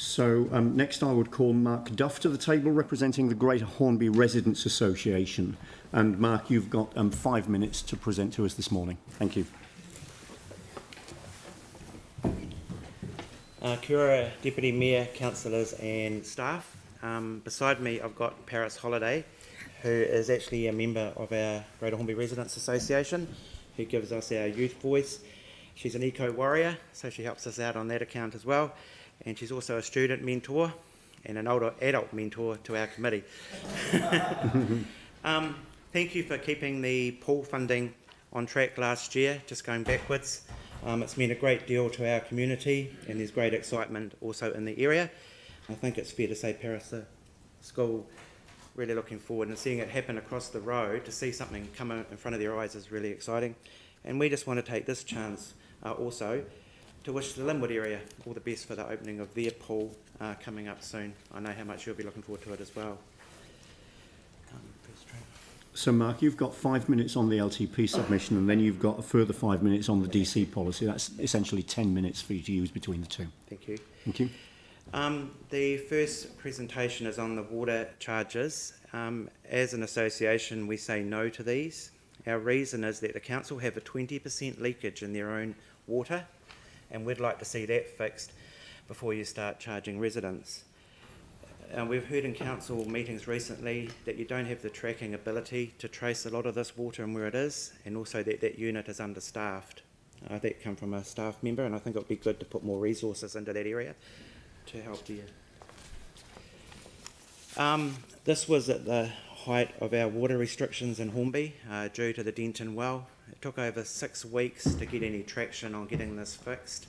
So next I would call Marc Duff to the table, representing the Greater Hornby Residents Association. And Marc, you've got 5 minutes to present to us this morning. Thank you. Kia ora, Deputy Mayor, councillors and staff. Beside me I've got Paris Holiday, who is actually a member of our Greater Hornby Residents Association, who gives us our youth voice. She's an eco-warrior, so she helps us out on that account as well. And she's also a student mentor and an older adult mentor to our committee. Thank you for keeping the pool funding on track last year, just going backwards. It's meant a great deal to our community, and there's great excitement also in the area. I think it's fair to say, Paris, the school, really looking forward, and seeing it happen across the road, to see something come in front of their eyes is really exciting. And we just want to take this chance also to wish the Linwood area all the best for the opening of their pool coming up soon. I know how much you'll be looking forward to it as well. So Marc, you've got 5 minutes on the LTP submission, and then you've got a further 5 minutes on the DC policy. That's essentially 10 minutes for you to use between the two. Thank you. Thank you. The first presentation is on the water charges. As an association, we say no to these. Our reason is that the council have a 20% leakage in their own water, and we'd like to see that fixed before you start charging residents. We've heard in council meetings recently that you don't have the tracking ability to trace a lot of this water and where it is, and also that that unit is understaffed. That come from a staff member, and I think it would be good to put more resources into that area to help you. This was at the height of our water restrictions in Hornby due to the Denton well. It took over 6 weeks to get any traction on getting this fixed.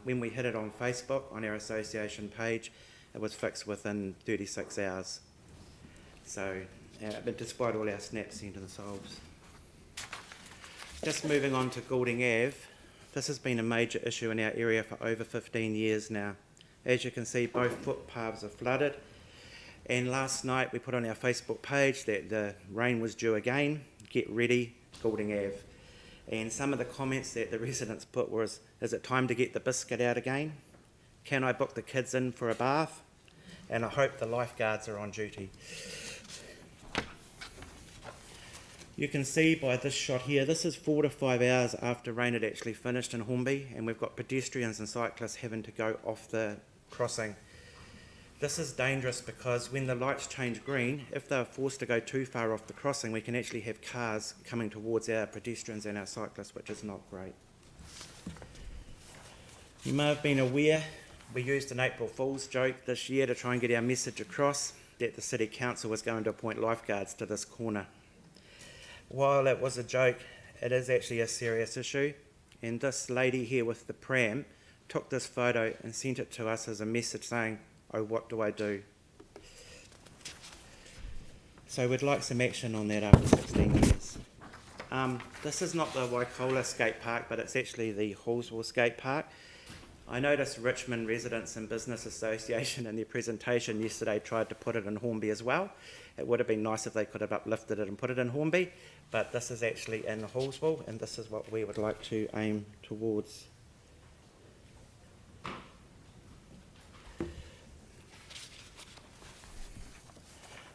When we hit it on Facebook, on our association page, it was fixed within 36 hours. So, but despite all our snaps sent to the solves. Just moving on to Goulding Ave, this has been a major issue in our area for over 15 years now. As you can see, both footpaths are flooded, and last night we put on our Facebook page that the rain was due again. Get ready, Goulding Ave. And some of the comments that the residents put was, is it time to get the biscuit out again? Can I book the kids in for a bath? And I hope the lifeguards are on duty. You can see by this shot here, this is 4 to 5 hours after rain had actually finished in Hornby, and we've got pedestrians and cyclists having to go off the crossing. This is dangerous because when the lights change green, if they're forced to go too far off the crossing, we can actually have cars coming towards our pedestrians and our cyclists, which is not great. You may have been aware, we used an April Fool's joke this year to try and get our message across that the City Council was going to appoint lifeguards to this corner. While it was a joke, it is actually a serious issue, and this lady here with the pram took this photo and sent it to us as a message saying, "Oh, what do I do?" So we'd like some action on that after 16 years. This is not the WYCOLA skate park, but it's actually the Hallswell skate park. I noticed Richmond Residents and Business Association in their presentation yesterday tried to put it in Hornby as well. It would have been nice if they could have uplifted it and put it in Hornby, but this is actually in Hallswell, and this is what we would like to aim towards.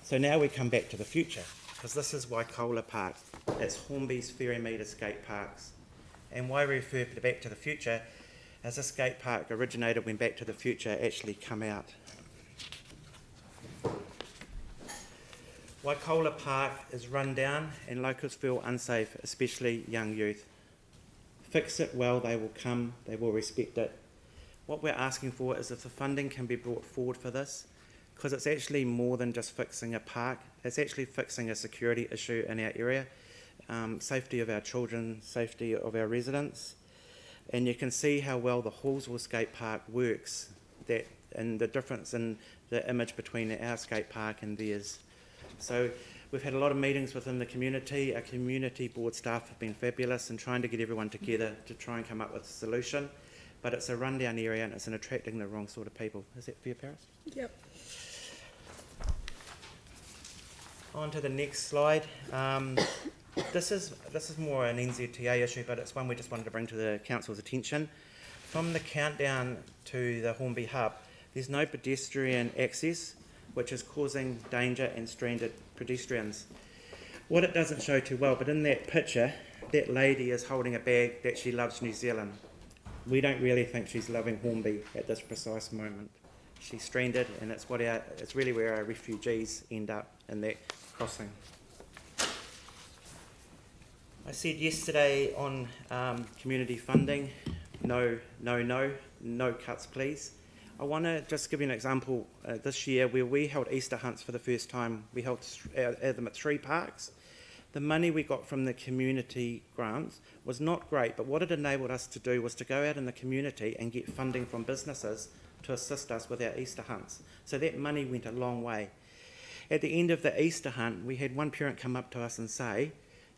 So now we come back to the future, because this is WYCOLA Park. It's Hornby's Ferrymead skate parks. And why refer back to the future? As a skate park originated when Back to the Future actually come out. WYCOLA Park is run down and locals feel unsafe, especially young youth. Fix it well, they will come, they will respect it. What we're asking for is if the funding can be brought forward for this, because it's actually more than just fixing a park, it's actually fixing a security issue in our area, safety of our children, safety of our residents. And you can see how well the Hallswell skate park works, and the difference in the image between our skate park and theirs. So we've had a lot of meetings within the community. Our community board staff have been fabulous in trying to get everyone together to try and come up with a solution. But it's a rundown area and it's attracting the wrong sort of people. Is that fair, Paris? Yep. On to the next slide. This is more an NZTA issue, but it's one we just wanted to bring to the council's attention. From the countdown to the Hornby hub, There's no pedestrian access, which is causing danger and stranded pedestrians. What it doesn't show too well, but in that picture, that lady is holding a bag that she loves New Zealand. We don't really think she's loving Hornby at this precise moment. She's stranded, and it's really where our refugees end up, in that crossing. I said yesterday on community funding, no cuts please. I want to just give you an example this year where we held Easter hunts for the first time. We held them at 3 parks. The money we got from the community grants was not great, but what it enabled us to do was to go out in the community and get funding from businesses to assist us with our Easter hunts. So that money went a long way. At the end of the Easter hunt, we had one parent come up to us and say,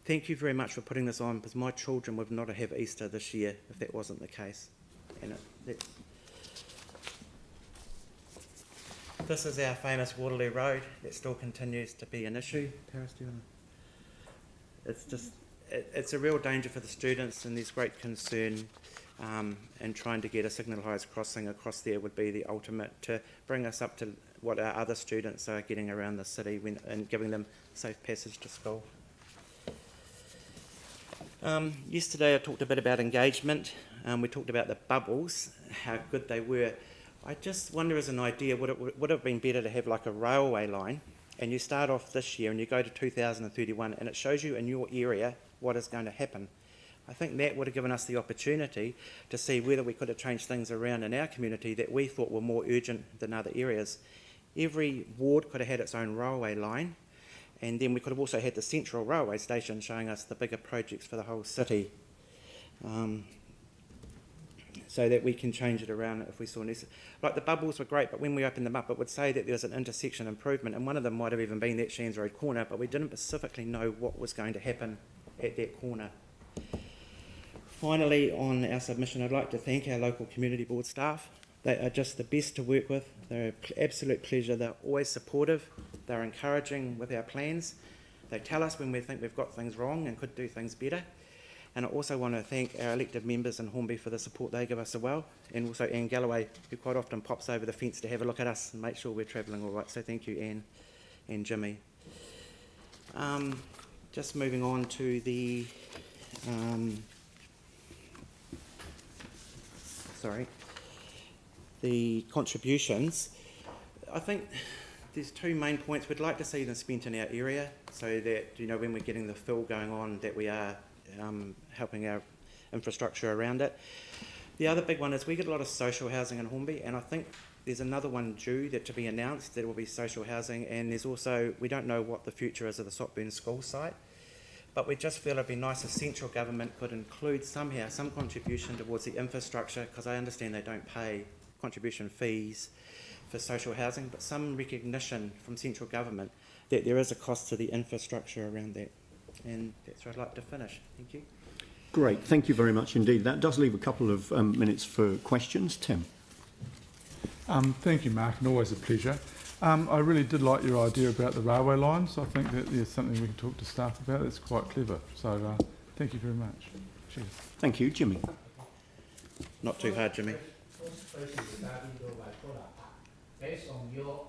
"Thank you very much for putting this on, because my children would not have Easter this year if that wasn't the case." And this is our famous Waterloo Road. That still continues to be an issue. Paris, do you want to? It's a real danger for the students, and there's great concern in trying to get a signalised crossing across there would be the ultimate to bring us up to what our other students are getting around the city and giving them safe passage to school. Yesterday I talked a bit about engagement. We talked about the bubbles, how good they were. I just wonder as an idea, would it have been better to have like a railway line, and you start off this year and you go to 2031 and it shows you in your area what is going to happen. I think that would have given us the opportunity to see whether we could have changed things around in our community that we thought were more urgent than other areas. Every ward could have had its own railway line, and then we could have also had the central railway station showing us the bigger projects for the whole city, so that we can change it around if we saw necessary. Like the bubbles were great, but when we opened them up, it would say that there was an intersection improvement, and one of them might have even been that Shands Road corner, but we didn't specifically know what was going to happen at that corner. Finally, on our submission, I'd like to thank our local community board staff. They are just the best to work with. They're an absolute pleasure. They're always supportive. They're encouraging with our plans. They tell us when we think we've got things wrong and could do things better. And I also want to thank our elected members in Hornby for the support they give us as well, and also Anne Galloway, who quite often pops over the fence to have a look at us and make sure we're travelling all right. So thank you, Anne and Jimmy. Just moving on to the the contributions. I think there's 2 main points. We'd like to see them spent in our area, so that when we're getting the fill going on, that we are helping our infrastructure around it. The other big one is we get a lot of social housing in Hornby, and I think there's another one due to be announced that will be social housing, and there's also, we don't know what the future is of the Sopburn school site, but we just feel it'd be nice if central government could include somehow some contribution towards the infrastructure, because I understand they don't pay contribution fees for social housing, but some recognition from central government that there is a cost to the infrastructure around that. And that's where I'd like to finish. Thank you. Great, thank you very much indeed. That does leave a couple of minutes for questions. Tim. Thank you, Mark, and always a pleasure. I really did like your idea about the railway lines. I think that there's something we can talk to staff about. It's quite clever. So thank you very much. Cheers. Thank you, Jimmy. Not too hard, Jimmy. First question regarding the WYCOLA. Based on your,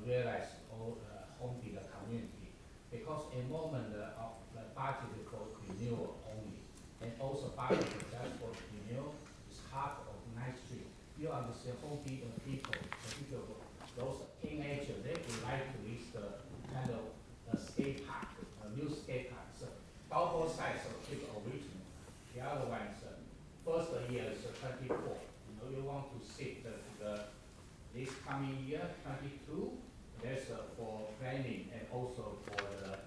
realize all Hornby the community, because a moment of the budget for renewal only, and also budget just for renewal is half of Ninth Street. You understand Hornby people, particularly those teenagers, they would like to reach the kind of skate park, a new skate park. So both sides are keep original. The other one is first year is 24. You want to see this coming year, 22. That's for planning and also for the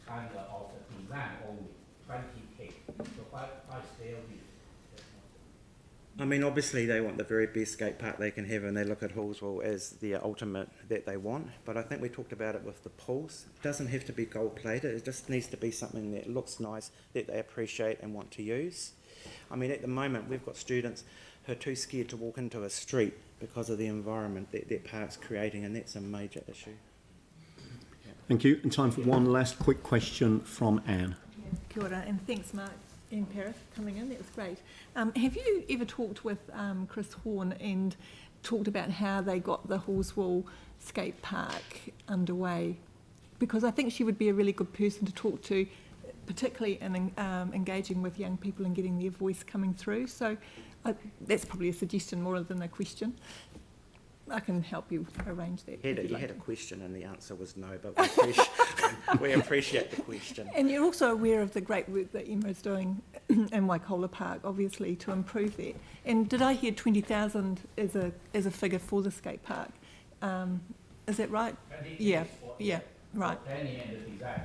kind of the design only, 20K. So what's their view? I mean, obviously they want the very best skate park they can have, and they look at Hallsville as the ultimate that they want. But I think we talked about it with the pools. It doesn't have to be gold plated. It just needs to be something that looks nice, that they appreciate and want to use. I mean, at the moment we've got students who are too scared to walk into a street because of the environment that that park's creating, and that's a major issue. Thank you. And time for one last quick question from Anne. Kia ora, and thanks, Mark, and Paris coming in. That was great. Have you ever talked with Chris Horn and talked about how they got the Horswell skate park underway? Because I think she would be a really good person to talk to, particularly in engaging with young people and getting their voice coming through. So that's probably a suggestion more than a question. I can help you arrange that. You had a question and the answer was no, but we appreciate the question. And you're also aware of the great work that Emma's doing in WYCOLA Park, obviously, to improve that. And did I hear 20,000 as a figure for the skate park? Is that right? Yeah, right. Planning and the design,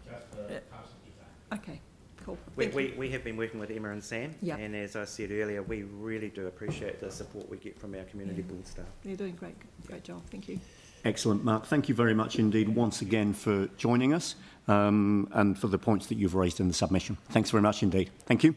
just the house design. Okay, cool. Thank you. We have been working with Emma and Sam, Yeah. and as I said earlier, we really do appreciate the support we get from our community board staff. They're doing great job. Thank you. Excellent, Mark. Thank you very much indeed once again for joining us and for the points that you've raised in the submission. Thanks very much indeed. Thank you.